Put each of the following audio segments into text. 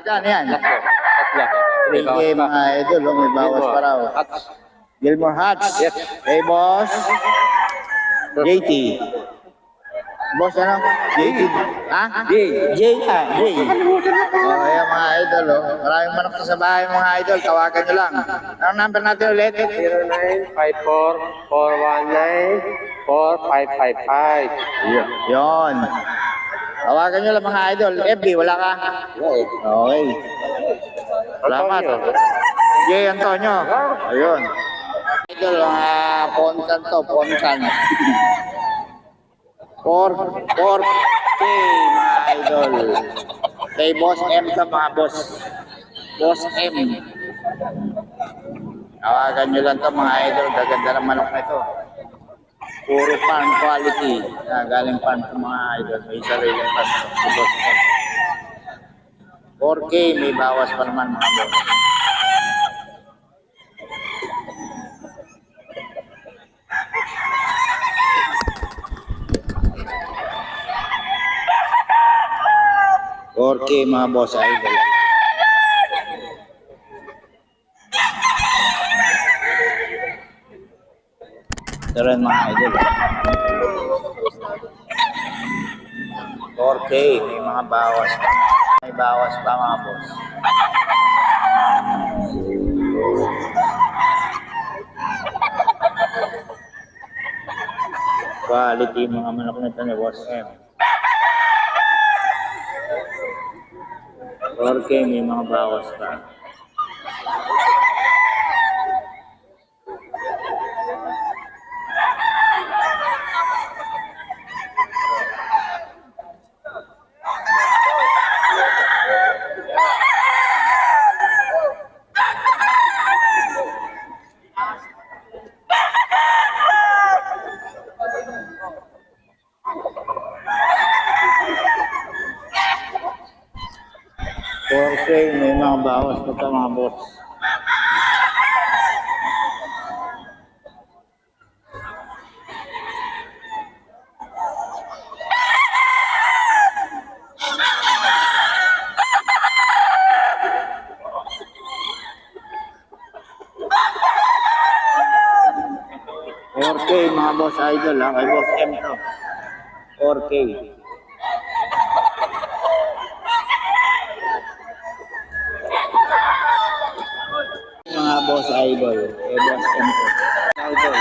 Yan, yan. Tatlo. 3K mga idol, oh, may bawas pa raw. Gilmore Hats. Yes. Hey, boss. JT. Boss, ano? JT. Ha? J. J. Oh, ayan mga idol, oh. Maraming manok sa bahay mga idol. Tawagan nyo lang. Anong number natin ulit? 0954-419-4555. Yun. Tawagan nyo lang mga idol. FB, wala ka? Okay. Salamat. Jay Antonio. Ayun. Idol, mga ponkan to, ponkan. 4K mga idol. Kay Boss M ka mga boss. Boss M. Tawagan nyo lang to mga idol. Gaganda ng manok na ito. Puro farm quality. Galing farm to mga idol. May sarili farm to Boss M. 4K, may bawas pa naman mga boss. Okay, mga boss idol. Ito rin mga idol. 4K, may mga bawas pa. May bawas pa mga boss. Quality mga manok nito ni Boss M. 4K, may mga bawas pa. Okay, may mga bawas pa ito mga boss. Okay, mga boss idol ha, kay Boss M to. 4K. Mga boss idol, kay Boss M to. Idol.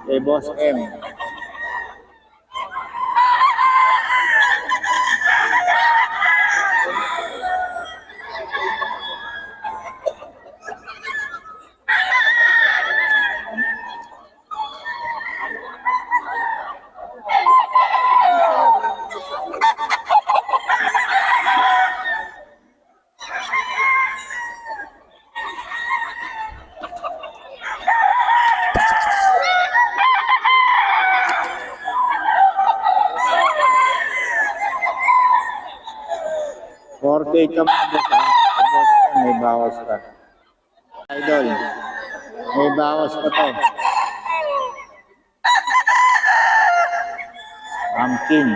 Kay Boss M. Okay ka mga boss ha. Boss M, may bawas pa. Idol, may bawas pa to. Pumpkin.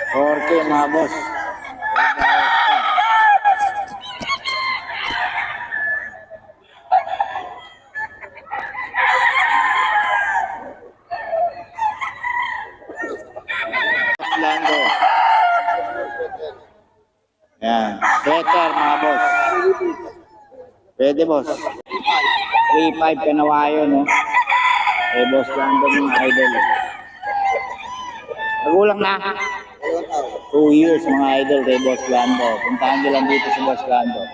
Okay mga boss. Lando. Yan. Better mga boss. Pwede boss. 3-5 kanawayo no. Eh boss Lando mga idol. Nagulang na. 2 years mga idol kay Boss Lando. Puntahan nyo lang dito sa Boss Lando.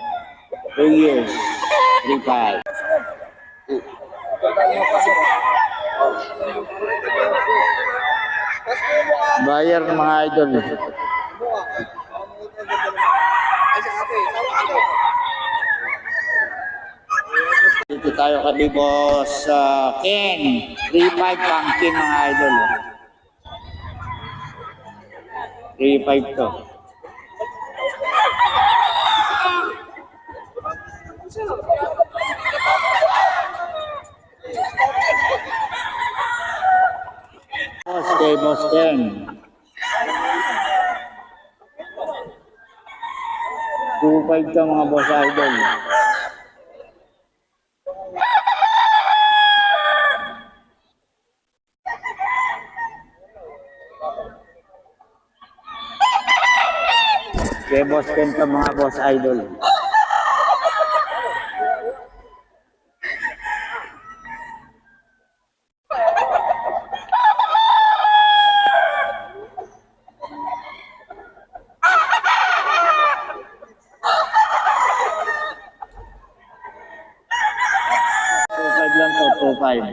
2 years. 3-5. Bayar mga idol. Dito tayo kay Boss Ken. 3-5 pumpkin mga idol. 3.5 to. Boss, kay Boss Ken. 2.5 to mga boss idol. Kay Boss Ken to mga boss idol. Lang to, 2.5.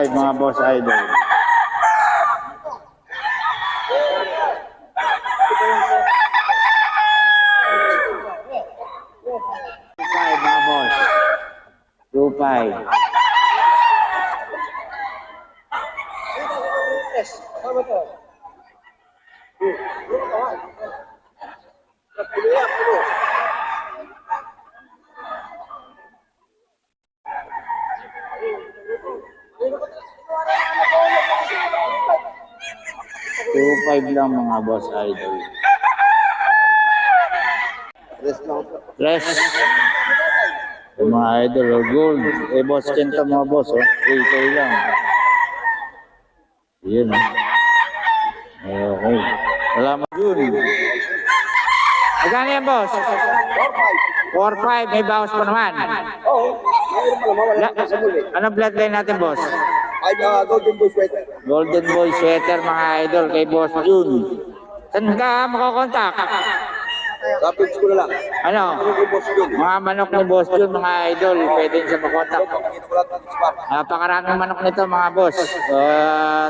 Mga boss idol. Mga boss. 2.5. $2.5 lang mga boss idol. Rest. Yung mga idol, gold. Boss Ken to mga boss, 3K lang. Yun. Okay. Salamat yun. Magkano yan, boss? 4.5. May bawas pa naman. Oo. Mayroon pa naman. Wala na sa muli. Ano bloodline natin, boss? Ay, Golden Boy Sweater. Golden Boy Sweater, mga idol, kay Boss June. Saan ka makakontak? Sa page ko na lang. Ano? Ano yung boss yun? Mga manok ng Boss June, mga idol, pwede siya makontak. Pakita ko lang ng spam. Napakaraming manok nito, mga boss.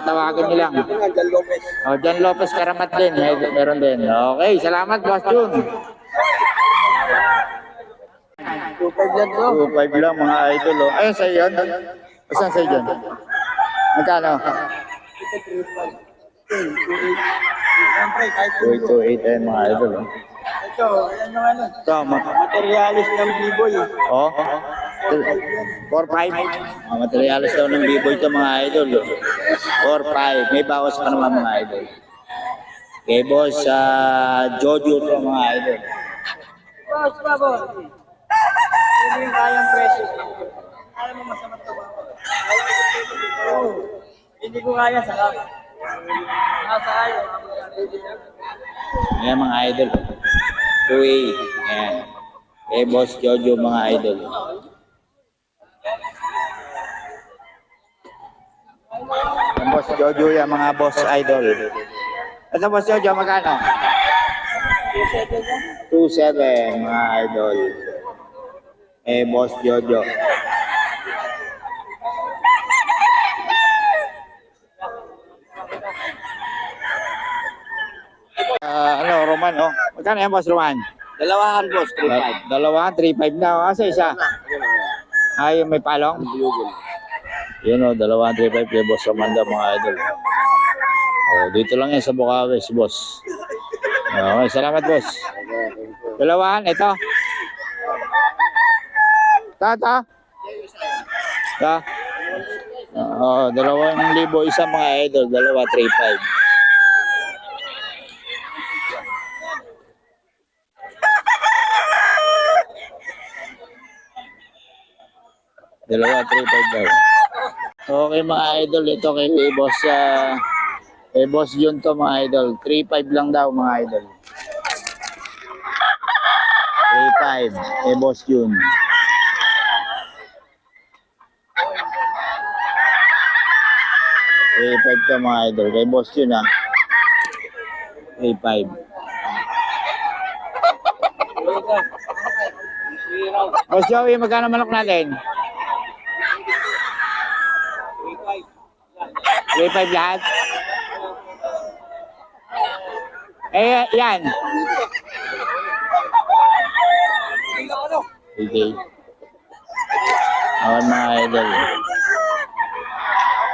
Tawagin niyo lang. Ito nga, Jan Lopez. Jan Lopez Karamat din, meron din. Okay, salamat, Boss June. 2.5 yan bro. 2.5 lang, mga idol. Ayun, sa'yo yun. Saan sa'yo dyan? Magkano? Siyempre, kahit 2.8 ayun, mga idol. ito, yan yung ano. Ito, Materialis ng B-Boy. oh. 4.5. Materialis daw ng B-Boy ito, mga idol. 4.5. May bawas pa naman, mga idol. Okay, boss, Jojo ito, mga idol. Boss, boss. Hindi yung kayang presyo. Alam mo masama ito ba? Oo. Hindi ko kaya sa kaya. Nasa ayo. Ayan, mga idol. 2.8. Ayan. Okay, boss Jojo, mga idol. Ang boss Jojo yan, mga boss idol. Ito, boss Jojo, magkano? 2.7, mga idol. Boss Jojo. Roman, oh. Magkano yan, boss Roman? Dalawahan boss, 3.5. Dalawa, 3.5 na. Asa isa? Yung may palong? Yun, oh, dalawa, 3.5 kay boss Roman daw, mga idol. Oh, dito lang yan sa Bukawes, boss. Okay, salamat, boss. Dalawahan, ito. Ta. Oo, 2,000 isa, mga idol. Dalawa, 3.5. Dalawa, 3.5 daw. Okay, mga idol. Ito kay Boss Jun to, mga idol. 3.5 lang daw, mga idol. 3.5. Boss Jun. 3.5 to, mga idol. Kay Boss Jun, ha. 3.5. Boss Joey, magkano manok natin? 3.5 lahat? Eh, yan. Okay. Awan mga idol.